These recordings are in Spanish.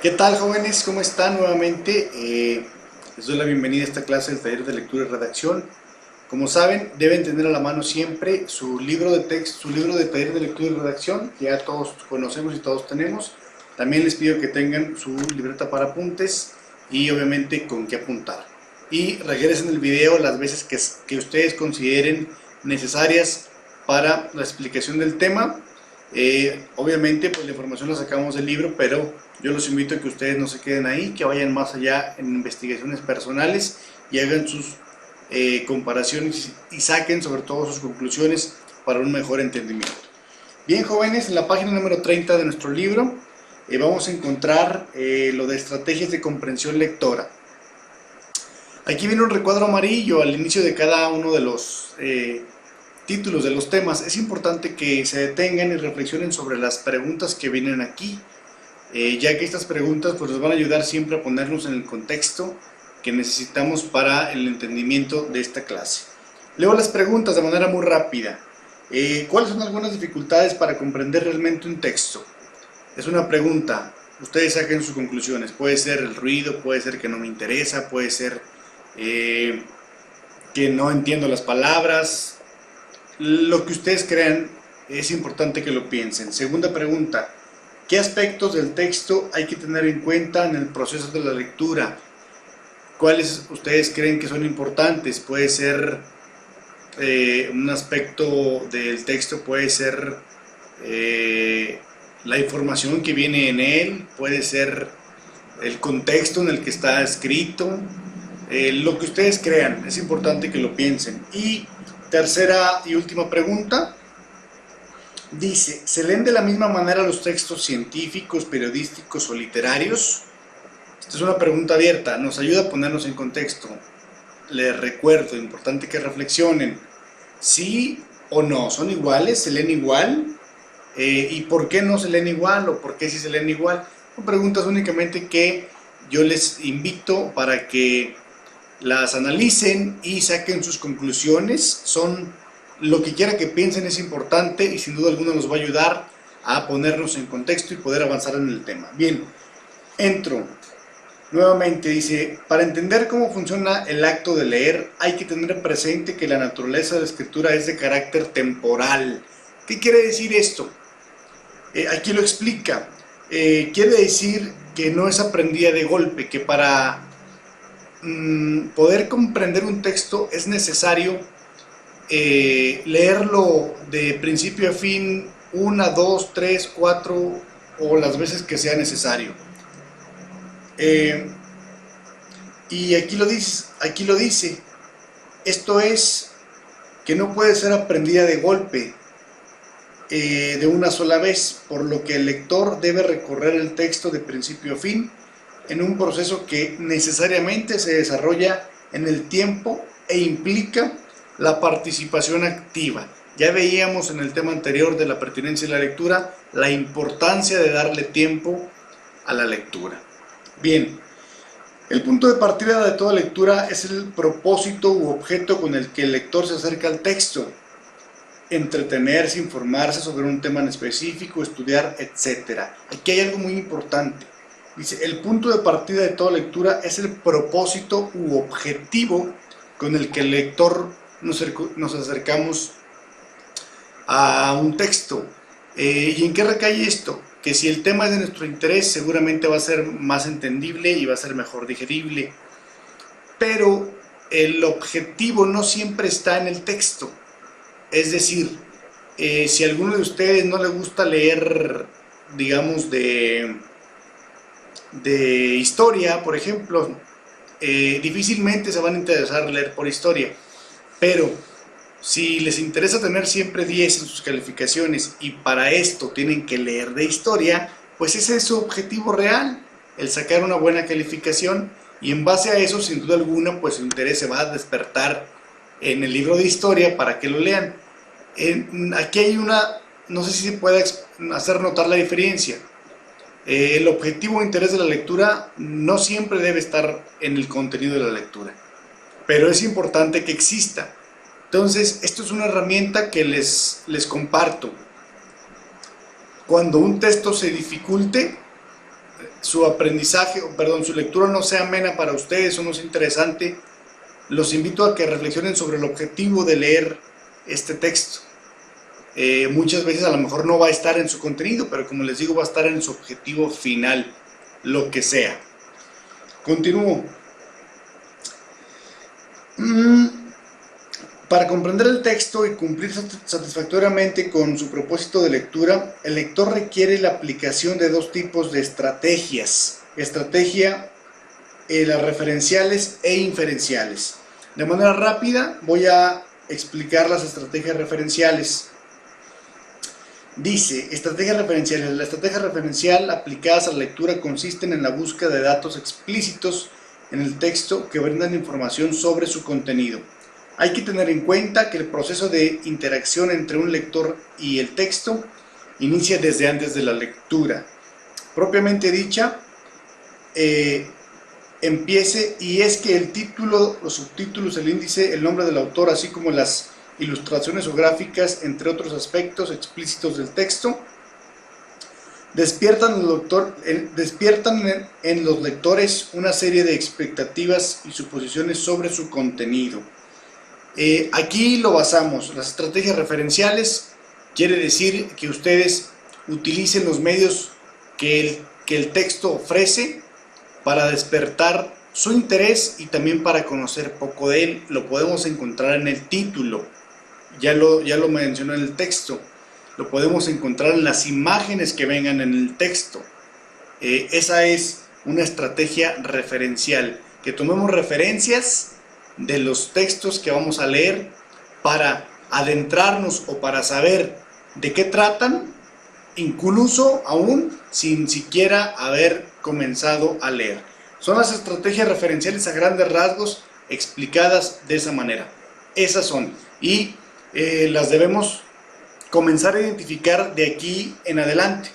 ¿Qué tal, jóvenes? ¿Cómo están nuevamente? Les doy la bienvenida a esta clase del taller de lectura y redacción. Como saben, deben tener a la mano siempre su libro de texto, su libro de taller de lectura y redacción, que ya todos conocemos y todos tenemos. También les pido que tengan su libreta para apuntes y obviamente con qué apuntar. Y regresen el video las veces que ustedes consideren necesarias para la explicación del tema. Obviamente pues la información la sacamos del libro, pero yo los invito a que ustedes no se queden ahí, que vayan más allá en investigaciones personales y hagan sus comparaciones y saquen sobre todo sus conclusiones para un mejor entendimiento. Bien, jóvenes, en la página número 30 de nuestro libro vamos a encontrar lo de estrategias de comprensión lectora. Aquí viene un recuadro amarillo al inicio de cada uno de los títulos de los temas. Es importante que se detengan y reflexionen sobre las preguntas que vienen aquí, ya que estas preguntas pues, nos van a ayudar siempre a ponernos en el contexto que necesitamos para el entendimiento de esta clase. Leo las preguntas de manera muy rápida. ¿Cuáles son algunas dificultades para comprender realmente un texto? Es una pregunta. Ustedes saquen sus conclusiones. Puede ser el ruido, puede ser que no me interesa, puede ser que no entiendo las palabras. Lo que ustedes crean, es importante que lo piensen. Segunda pregunta. ¿Qué aspectos del texto hay que tener en cuenta en el proceso de la lectura? ¿Cuáles ustedes creen que son importantes? Puede ser un aspecto del texto, puede ser la información que viene en él, puede ser el contexto en el que está escrito, lo que ustedes crean, es importante que lo piensen. Y tercera y última pregunta, dice, ¿se leen de la misma manera los textos científicos, periodísticos o literarios? Esta es una pregunta abierta, nos ayuda a ponernos en contexto. Les recuerdo, importante que reflexionen. ¿Sí o no? ¿Son iguales? ¿Se leen igual? ¿Y por qué no se leen igual? ¿O por qué sí se leen igual? Son preguntas únicamente que yo les invito para que las analicen y saquen sus conclusiones. Son lo que quiera que piensen, es importante y sin duda alguna nos va a ayudar a ponernos en contexto y poder avanzar en el tema. Bien, entro. Nuevamente dice, para entender cómo funciona el acto de leer, hay que tener presente que la naturaleza de la escritura es de carácter temporal. ¿Qué quiere decir esto? Aquí lo explica. Quiere decir que no es aprendida de golpe, que para poder comprender un texto es necesario leerlo de principio a fin, 1, 2, 3, 4 o las veces que sea necesario. Y aquí lo dice, esto es que no puede ser aprendida de golpe, de una sola vez, por lo que el lector debe recorrer el texto de principio a fin en un proceso que necesariamente se desarrolla en el tiempo e implica la participación activa. Ya veíamos en el tema anterior de la pertinencia de la lectura la importancia de darle tiempo a la lectura. Bien, el punto de partida de toda lectura es el propósito u objeto con el que el lector se acerca al texto. Entretenerse, informarse sobre un tema en específico, estudiar, etc. Aquí hay algo muy importante. Dice, el punto de partida de toda lectura es el propósito u objetivo con el que el lector nos acercamos a un texto. ¿Y en qué recae esto? Que si el tema es de nuestro interés, seguramente va a ser más entendible y va a ser mejor digerible. Pero el objetivo no siempre está en el texto. Es decir, si a alguno de ustedes no le gusta leer, digamos, de historia, por ejemplo, difícilmente se van a interesar leer por historia. Pero si les interesa tener siempre 10 en sus calificaciones y para esto tienen que leer de historia, pues ese es su objetivo real, el sacar una buena calificación, y en base a eso, sin duda alguna, pues su interés se va a despertar en el libro de historia para que lo lean. Aquí hay no sé si se puede hacer notar la diferencia. El objetivo o interés de la lectura no siempre debe estar en el contenido de la lectura, pero es importante que exista. Entonces, esto es una herramienta que les comparto. Cuando un texto se dificulte, su aprendizaje, perdón, su lectura no sea amena para ustedes o no sea interesante, los invito a que reflexionen sobre el objetivo de leer este texto. Muchas veces a lo mejor no va a estar en su contenido, pero como les digo, va a estar en su objetivo final, lo que sea. Continúo. Para comprender el texto y cumplir satisfactoriamente con su propósito de lectura, el lector requiere la aplicación de dos tipos de estrategias. Las referenciales e inferenciales. De manera rápida voy a explicar las estrategias referenciales. Dice, estrategias referenciales. La estrategia referencial aplicadas a la lectura consisten en la búsqueda de datos explícitos en el texto que brindan información sobre su contenido. Hay que tener en cuenta que el proceso de interacción entre un lector y el texto inicia desde antes de la lectura. Propiamente dicha, empiece, y es que el título, los subtítulos, el índice, el nombre del autor, así como las ilustraciones o gráficas, entre otros aspectos explícitos del texto, despiertan en los lectores una serie de expectativas y suposiciones sobre su contenido. Aquí lo basamos. Las estrategias referenciales quiere decir que ustedes utilicen los medios que el texto ofrece para despertar su interés y también para conocer poco de él. Lo podemos encontrar en el título, ya lo mencionó en el texto, lo podemos encontrar en las imágenes que vengan en el texto. Esa es una estrategia referencial, que tomemos referencias de los textos que vamos a leer para adentrarnos o para saber de qué tratan, incluso aún sin siquiera haber comenzado a leer. Son las estrategias referenciales a grandes rasgos explicadas de esa manera. Esas son, y las debemos comenzar a identificar de aquí en adelante.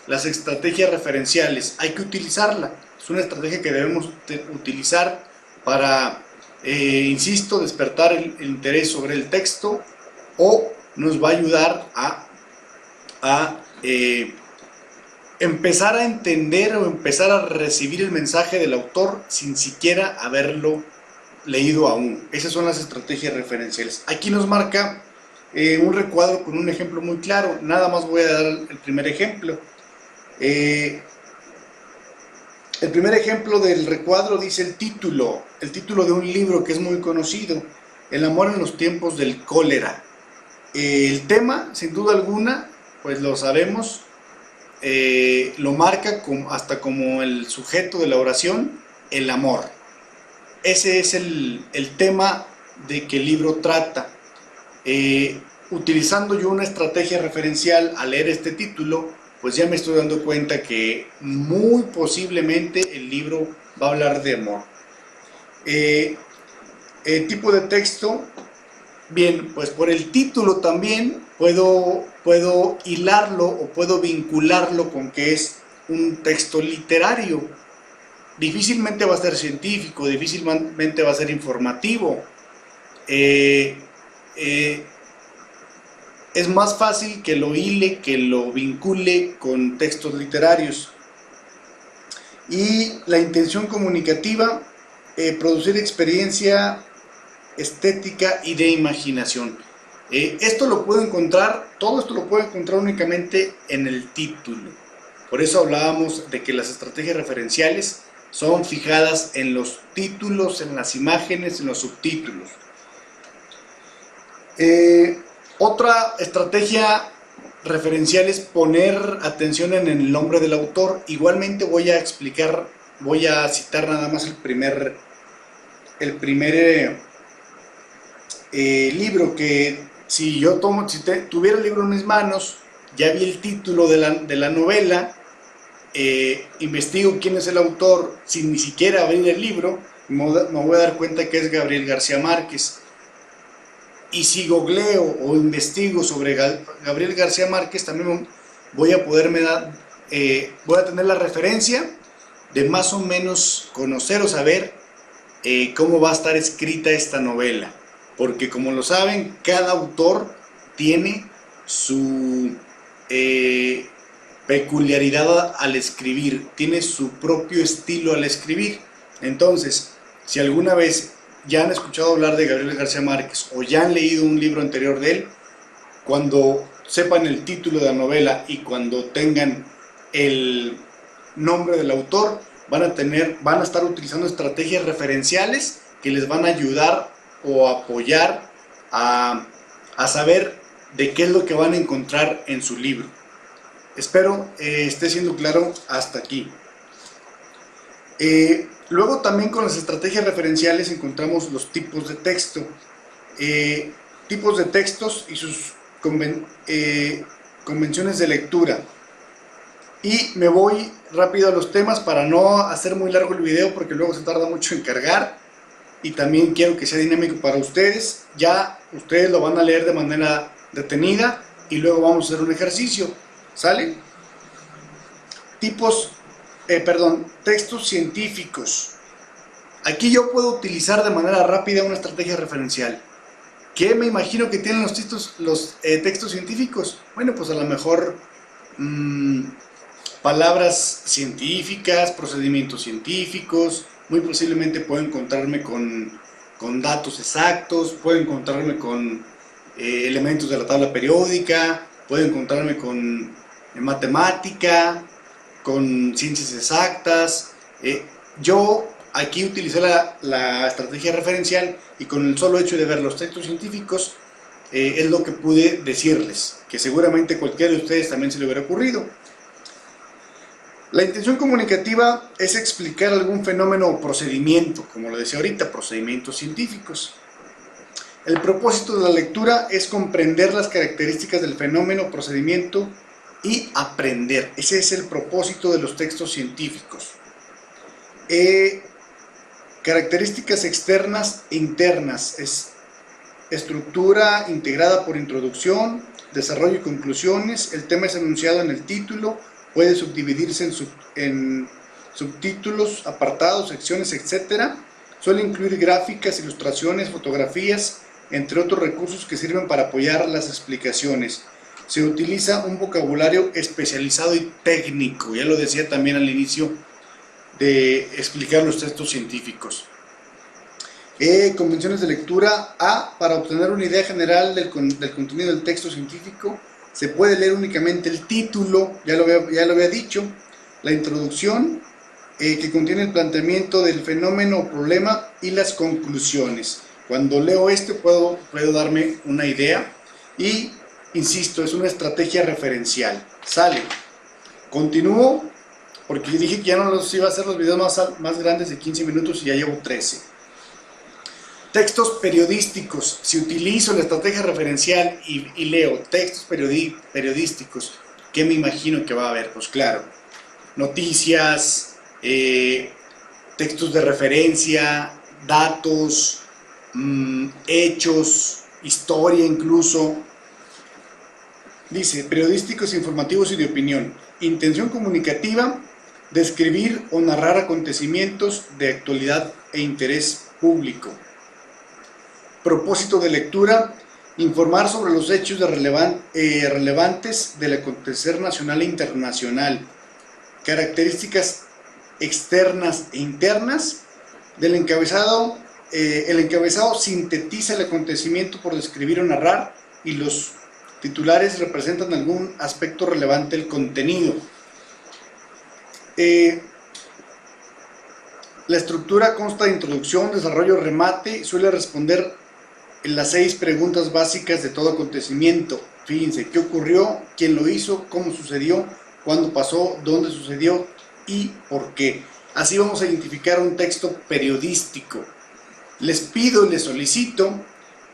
Las estrategias referenciales hay que utilizarla, es una estrategia que debemos utilizar para insisto, despertar el interés sobre el texto, o nos va a ayudar a empezar a entender o empezar a recibir el mensaje del autor sin siquiera haberlo leído aún. Esas son las estrategias referenciales. Aquí nos marca un recuadro con un ejemplo muy claro. Nada más voy a dar el primer ejemplo. El primer ejemplo del recuadro dice el título de un libro que es muy conocido, El amor en los tiempos del cólera. El tema, sin duda alguna, pues lo sabemos, lo marca hasta como el sujeto de la oración, el amor. Ese es el tema de que el libro trata. Utilizando yo una estrategia referencial al leer este título, pues ya me estoy dando cuenta que muy posiblemente el libro va a hablar de amor. El tipo de texto, bien, pues por el título también puedo hilarlo o puedo vincularlo con que es un texto literario. Difícilmente va a ser científico, difícilmente va a ser informativo. Es más fácil que lo hile, que lo vincule con textos literarios. Y la intención comunicativa, producir experiencia estética y de imaginación. Todo esto lo puedo encontrar únicamente en el título. Por eso hablábamos de que las estrategias referenciales son fijadas en los títulos, en las imágenes, en los subtítulos. Otra estrategia referencial es poner atención en el nombre del autor. Igualmente voy a citar nada más el primer libro, que si tuviera el libro en mis manos, ya vi el título de la novela, investigo quién es el autor sin ni siquiera abrir el libro, me voy a dar cuenta que es Gabriel García Márquez. Y si googleo o investigo sobre Gabriel García Márquez, también voy a tener la referencia de más o menos conocer o saber cómo va a estar escrita esta novela. Porque como lo saben, cada autor tiene su peculiaridad al escribir, tiene su propio estilo al escribir. Entonces, si alguna vez ya han escuchado hablar de Gabriel García Márquez o ya han leído un libro anterior de él, cuando sepan el título de la novela y cuando tengan el nombre del autor, van a estar utilizando estrategias referenciales que les van a ayudar o apoyar a saber de qué es lo que van a encontrar en su libro. Espero esté siendo claro hasta aquí. Luego también con las estrategias referenciales encontramos los tipos de texto. Tipos de textos y sus convenciones de lectura. Y me voy rápido a los temas para no hacer muy largo el video porque luego se tarda mucho en cargar. Y también quiero que sea dinámico para ustedes. Ya ustedes lo van a leer de manera detenida y luego vamos a hacer un ejercicio. ¿Sale? Textos científicos. Aquí yo puedo utilizar de manera rápida una estrategia referencial. ¿Qué me imagino que tienen los textos científicos? Bueno, pues a lo mejor palabras científicas, procedimientos científicos, muy posiblemente puedo encontrarme con datos exactos, puedo encontrarme con elementos de la tabla periódica, puedo encontrarme con matemática, con ciencias exactas. Yo aquí utilicé la estrategia referencial y con el solo hecho de ver los textos científicos es lo que pude decirles, que seguramente cualquiera de ustedes también se le hubiera ocurrido. La intención comunicativa es explicar algún fenómeno o procedimiento, como lo decía ahorita, procedimientos científicos. El propósito de la lectura es comprender las características del fenómeno o procedimiento y aprender. Ese es el propósito de los textos científicos. Características externas e internas. Es estructura integrada por introducción, desarrollo y conclusiones. El tema es enunciado en el título. Puede subdividirse en subtítulos, apartados, secciones, etc. Suele incluir gráficas, ilustraciones, fotografías, entre otros recursos que sirven para apoyar las explicaciones. Se utiliza un vocabulario especializado y técnico, ya lo decía también al inicio de explicar los textos científicos. Convenciones de lectura. Para obtener una idea general del contenido del texto científico, se puede leer únicamente el título, ya lo había dicho, la introducción, que contiene el planteamiento del fenómeno o problema y las conclusiones. Cuando leo esto puedo darme una idea y, insisto, es una estrategia referencial. Sale. Continúo porque dije que ya no los iba a hacer los videos más grandes de 15 minutos y ya llevo 13. Textos periodísticos. Si utilizo la estrategia referencial y leo textos periodísticos, ¿qué me imagino que va a haber? Pues claro, noticias, textos de referencia, datos, hechos, historia incluso. Dice, periodísticos, informativos y de opinión. Intención comunicativa, describir o narrar acontecimientos de actualidad e interés público. Propósito de lectura, informar sobre los hechos relevantes del acontecer nacional e internacional. Características externas e internas del encabezado. El encabezado sintetiza el acontecimiento por describir o narrar y los titulares representan algún aspecto relevante del contenido. La estructura consta de introducción, desarrollo, remate. Suele responder en las 6 preguntas básicas de todo acontecimiento. Fíjense, ¿qué ocurrió? ¿Quién lo hizo? ¿Cómo sucedió? ¿Cuándo pasó? ¿Dónde sucedió? ¿Y por qué? Así vamos a identificar un texto periodístico. Les pido y les solicito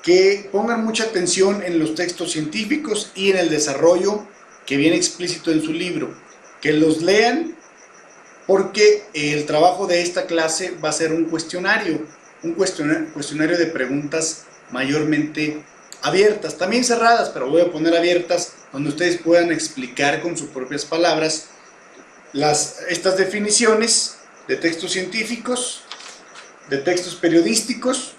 que pongan mucha atención en los textos científicos y en el desarrollo que viene explícito en su libro. Que los lean porque el trabajo de esta clase va a ser un cuestionario de preguntas mayormente abiertas, también cerradas, pero voy a poner abiertas, donde ustedes puedan explicar con sus propias palabras estas definiciones de textos científicos, de textos periodísticos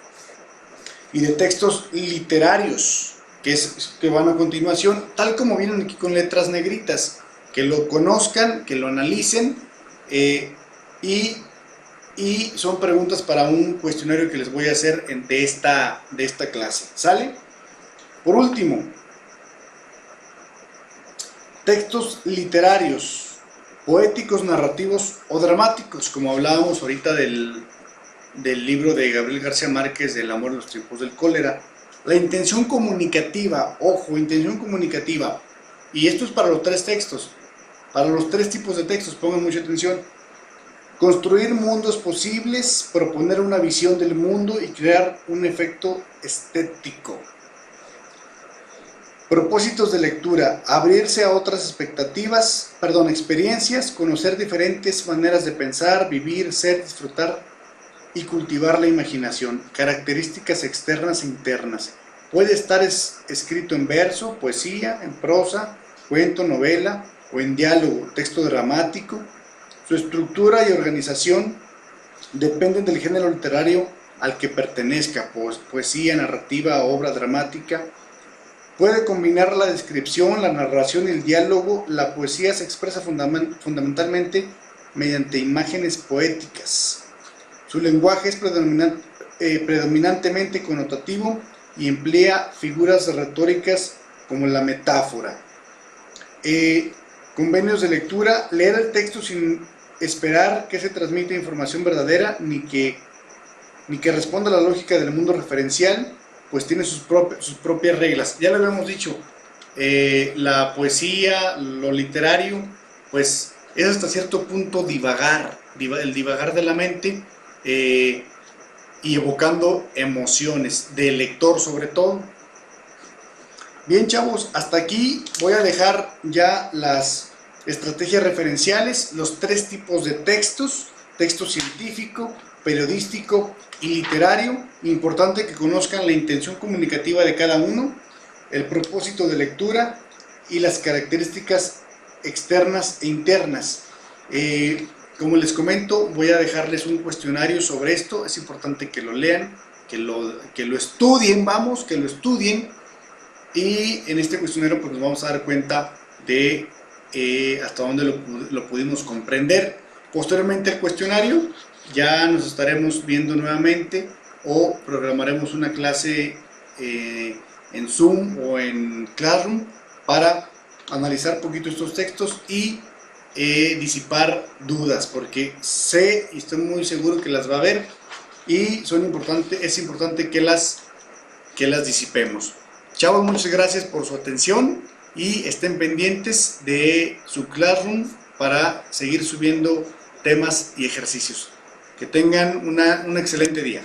y de textos literarios, que van a continuación, tal como vienen aquí con letras negritas. que lo conozcan, que lo analicen, y son preguntas para un cuestionario que les voy a hacer de esta clase. ¿Sale? Por último, textos literarios, poéticos, narrativos o dramáticos, como hablábamos ahorita del libro de Gabriel García Márquez, del amor en los tiempos del cólera. La intención comunicativa, ojo, intención comunicativa, y esto es para los tres textos, para los tres tipos de textos, pongan mucha atención. Construir mundos posibles, proponer una visión del mundo y crear un efecto estético. Propósitos de lectura: abrirse a otras experiencias, conocer diferentes maneras de pensar, vivir, ser, disfrutar y cultivar la imaginación. Características externas e internas: puede estar escrito en verso, poesía, en prosa, cuento, novela o en diálogo, texto dramático. Su estructura y organización dependen del género literario al que pertenezca, poesía, narrativa, obra dramática. Puede combinar la descripción, la narración y el diálogo. La poesía se expresa fundamentalmente mediante imágenes poéticas. Su lenguaje es predominantemente connotativo y emplea figuras retóricas como la metáfora. Convenios de lectura: leer el texto sin esperar que se transmita información verdadera ni que responda a la lógica del mundo referencial, pues tiene sus propias reglas. Ya lo habíamos dicho, la poesía, lo literario, pues es hasta cierto punto el divagar de la mente, y evocando emociones del lector sobre todo. Bien, chavos, hasta aquí voy a dejar ya las estrategias referenciales, los tres tipos de textos: texto científico, periodístico y literario. Importante que conozcan la intención comunicativa de cada uno, el propósito de lectura y las características externas e internas. Como les comento, voy a dejarles un cuestionario sobre esto. Es importante que lo lean, que lo estudien, y en este cuestionario pues nos vamos a dar cuenta de hasta dónde lo pudimos comprender. Posteriormente al cuestionario ya nos estaremos viendo nuevamente, o programaremos una clase en Zoom o en Classroom para analizar un poquito estos textos y disipar dudas, porque sé y estoy muy seguro que las va a haber y es importante que las disipemos. Chavos, muchas gracias por su atención y estén pendientes de su Classroom para seguir subiendo temas y ejercicios. Que tengan un excelente día.